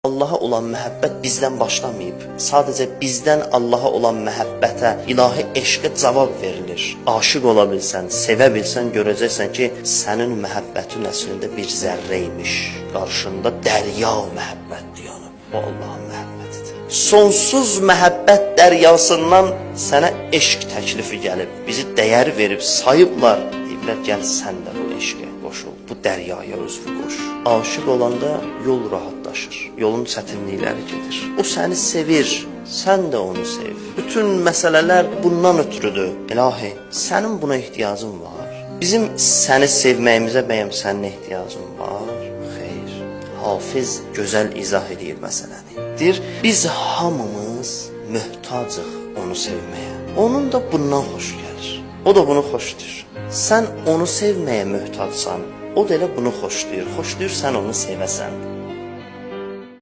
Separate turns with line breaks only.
Allaha olan məhəbbət bizdən başlamayıb. Sadəcə bizdən Allaha olan məhəbbətə, ilahi eşqə cavab verilir. Aşiq ola bilsən, sevə bilsən, görəcəksən ki, sənin məhəbbətin əslində bir zərrə imiş. Qarşında dərya məhəbbət yanıb. Bu Allahın məhəbbətidir. Sonsuz məhəbbət dəryasından sənə eşq təklifi gəlib. Bizi dəyər verib, sayıblar. Deyiblər, gəl sən də bu eşqə qoşul. Bu dəryaya özünü qoş. Aşiq olanda yol rahatlaşır. Yolun çətinlikləri gedir. O səni sevir, sən də onu sev. Bütün məsələlər bundan ötürüdür. İlahi, sənin buna ehtiyacın var. Bizim səni sevməyimizə bəyəm sənin ehtiyacın var? Xeyr. Hafiz gözəl izah edir məsələni. Deyir, biz hamımız möhtacıq onu sevməyə. Onun da bundan xoş gəlir. O da bunu xoşdur. Sən onu sevməyə möhtacsan. O da elə bunu xoşlayır. Xoşlayır sən onu sevəsən.